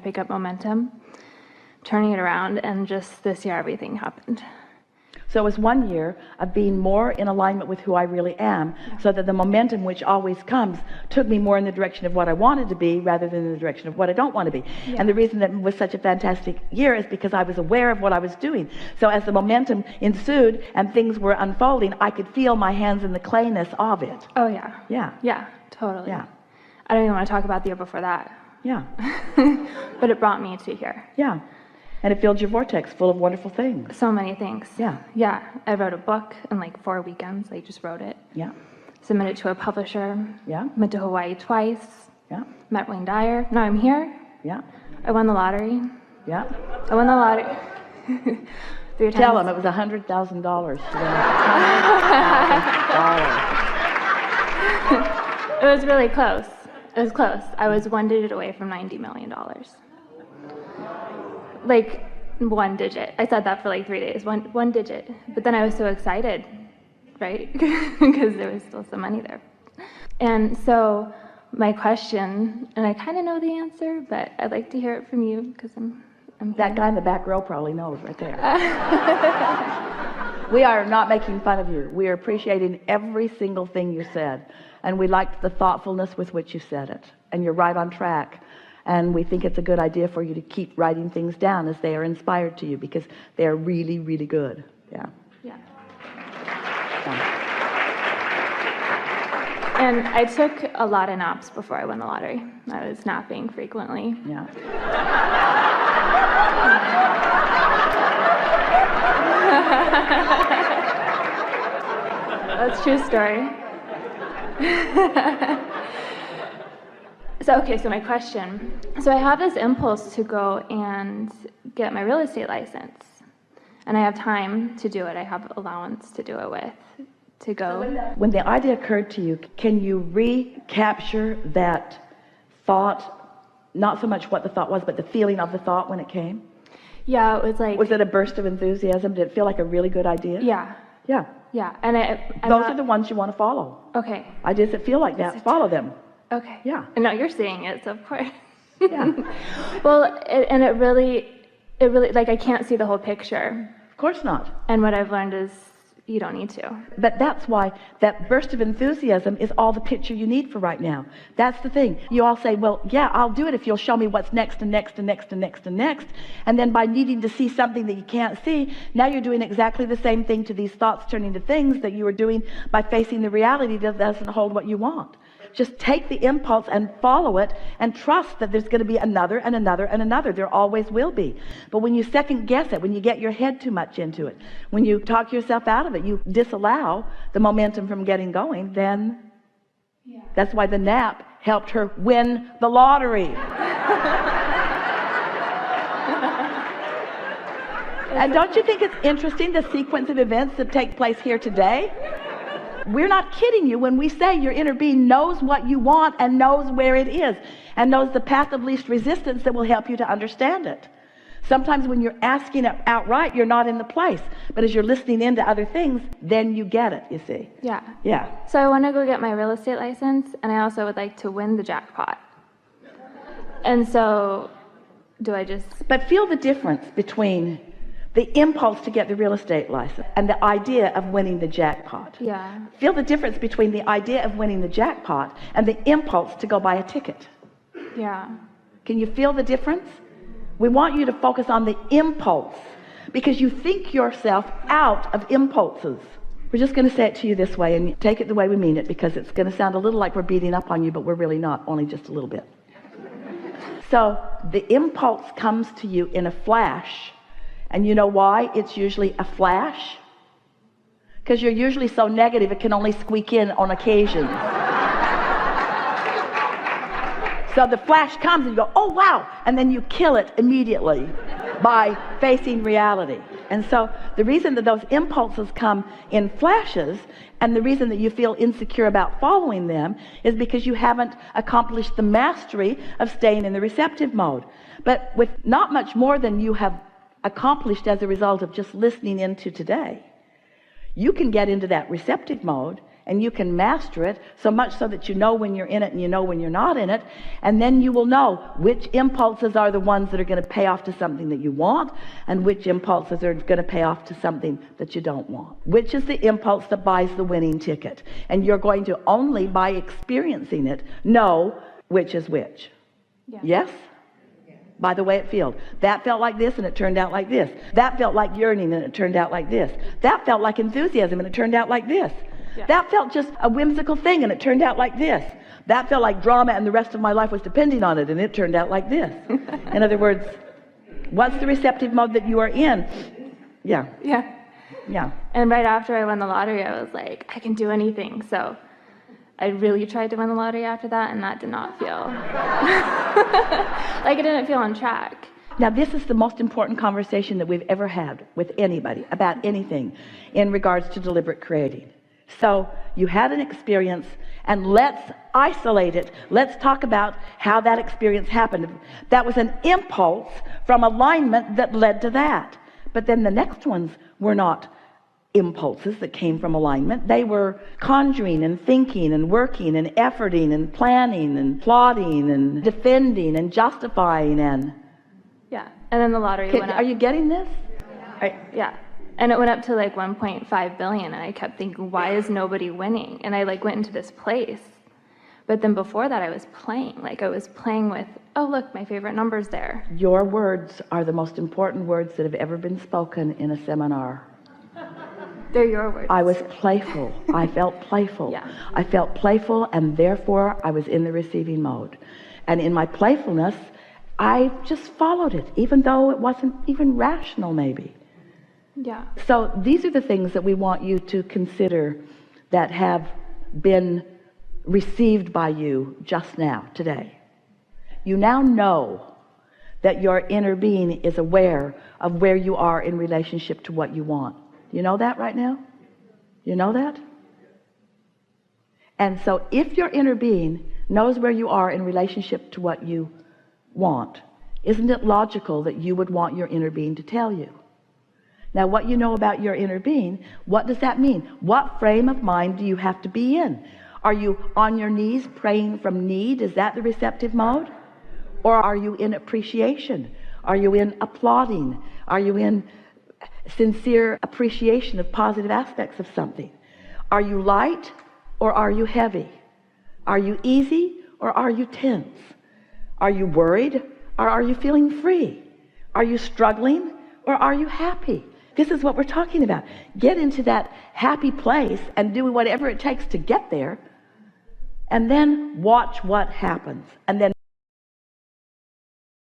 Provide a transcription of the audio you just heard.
pick up momentum, turning it around, and just this year everything happened. So it was 1 year of being more in alignment with who I really am, so that the momentum, which always comes, took me more in the direction of what I wanted to be rather than in the direction of what I don't want to be. Yeah. And the reason that it was such a fantastic year is because I was aware of what I was doing. So as the momentum ensued and things were unfolding, I could feel my hands in the clayness of it. Oh yeah. Yeah. Yeah, totally. Yeah. I don't even want to talk about the year before that. Yeah. But it brought me to here. Yeah. And it filled your vortex full of wonderful things. So many things. Yeah. Yeah. I wrote a book in like 4 weekends. I just wrote it. Yeah. Submitted it to a publisher. Yeah. Went to Hawaii twice. Yeah. Met Wayne Dyer. Now I'm here. Yeah. I won the lottery. Yeah. I won the lottery. 3 times. Tell him it was $100,000 to win $100,000. It was really close. It was close. I was 1 digit away from $90 million. Like 1 digit. I said that for like 3 days. One digit. But then I was so excited, right? Because there was still some money there. And so my question, and I kind of know the answer, but I'd like to hear it from you because I'm that guy in the back row probably knows right there. We are not making fun of you. We are appreciating every single thing you said. And we liked the thoughtfulness with which you said it. And you're right on track. And we think it's a good idea for you to keep writing things down as they are inspired to you, because they are really, really good. Yeah. Yeah. And I took a lot of naps before I won the lottery. I was napping frequently. Yeah. That's a true story. So my question. So I have this impulse to go and get my real estate license. And I have time to do it. I have allowance to do it with, to go. When the idea occurred to you, can you recapture that thought? Not so much what the thought was, but the feeling of the thought when it came? Yeah, it was like... Was it a burst of enthusiasm? Did it feel like a really good idea? Yeah. Yeah. Yeah. And those are the ones you want to follow. Okay. Ideas that feel like that, follow them. Okay. Yeah. And now you're seeing it, so of course. Yeah. Well, it really, like, I can't see the whole picture. Of course not. And what I've learned is you don't need to. But that's why that burst of enthusiasm is all the picture you need for right now. That's the thing. You all say, well, yeah, I'll do it if you'll show me what's next and next and next and next and next. And then by needing to see something that you can't see, now you're doing exactly the same thing to these thoughts turning to things that you were doing by facing the reality that doesn't hold what you want. Just take the impulse and follow it and trust that there's going to be another and another and another. There always will be. But when you second guess it, when you get your head too much into it, when you talk yourself out of it, you disallow the momentum from getting going, then that's why the nap helped her win the lottery. And don't you think it's interesting, the sequence of events that take place here today? We're not kidding you when we say your inner being knows what you want and knows where it is and knows the path of least resistance that will help you to understand it. Sometimes when you're asking it outright, you're not in the place. But as you're listening into other things, then you get it, you see. Yeah. Yeah. So I want to go get my real estate license, and I also would like to win the jackpot. And so do I just... But feel the difference between the impulse to get the real estate license and the idea of winning the jackpot. Yeah. Feel the difference between the idea of winning the jackpot and the impulse to go buy a ticket. Yeah. Can you feel the difference? We want you to focus on the impulse because you think yourself out of impulses. We're just going to say it to you this way and take it the way we mean it, because it's going to sound a little like we're beating up on you, but we're really not, only just a little bit. So the impulse comes to you in a flash. And you know why it's usually a flash? Because you're usually so negative it can only squeak in on occasion. So the flash comes and you go, oh wow, and then you kill it immediately by facing reality. And so the reason that those impulses come in flashes, and the reason that you feel insecure about following them, is because you haven't accomplished the mastery of staying in the receptive mode. But with not much more than you have accomplished as a result of just listening into today, you can get into that receptive mode And you can master it so much so that you know when you're in it and you know when you're not in it. And then you will know which impulses are the ones that are going to pay off to something that you want, and which impulses are going to pay off to something that you don't want. Which is the impulse that buys the winning ticket. And you're going to only by experiencing it know which is which. Yeah. Yes? By the way it feels. That felt like this and it turned out like this. That felt like yearning and it turned out like this. That felt like enthusiasm and it turned out like this. Yeah. That felt just a whimsical thing and it turned out like this. That felt like drama and the rest of my life was depending on it and it turned out like this. In other words, what's the receptive mode that you are in? Yeah. Yeah. And right after I won the lottery, I was like, I can do anything. So I really tried to win the lottery after that, and that did not feel like it didn't feel on track. Now, this is the most important conversation that we've ever had with anybody about anything in regards to deliberate creating. So you had an experience, and let's isolate it. Let's talk about how that experience happened. That was an impulse from alignment that led to that. But then the next ones were not impulses that came from alignment. They were conjuring and thinking and working and efforting and planning and plotting and defending and justifying and... Yeah. And then the lottery went up. Are you getting this? Yeah. And it went up to like 1.5 billion, and I kept thinking, why is nobody winning? And I like went into this place. But then before that I was playing with, oh look, my favorite number's there. Your words are the most important words that have ever been spoken in a seminar. They're your words. I was playful. I felt playful. Yeah. I felt playful, and therefore I was in the receiving mode. And in my playfulness, I just followed it, even though it wasn't even rational maybe. Yeah. So these are the things that we want you to consider that have been received by you just now, today. You now know that your inner being is aware of where you are in relationship to what you want. You know that right now? You know that? And so if your inner being knows where you are in relationship to what you want, isn't it logical that you would want your inner being to tell you? Now, what you know about your inner being, what does that mean? What frame of mind do you have to be in? Are you on your knees praying from need? Is that the receptive mode? Or are you in appreciation? Are you in applauding? Are you in sincere appreciation of positive aspects of something? Are you light or are you heavy? Are you easy or are you tense? Are you worried or are you feeling free? Are you struggling or are you happy? This is what we're talking about. Get into that happy place and do whatever it takes to get there, and then watch what happens, and then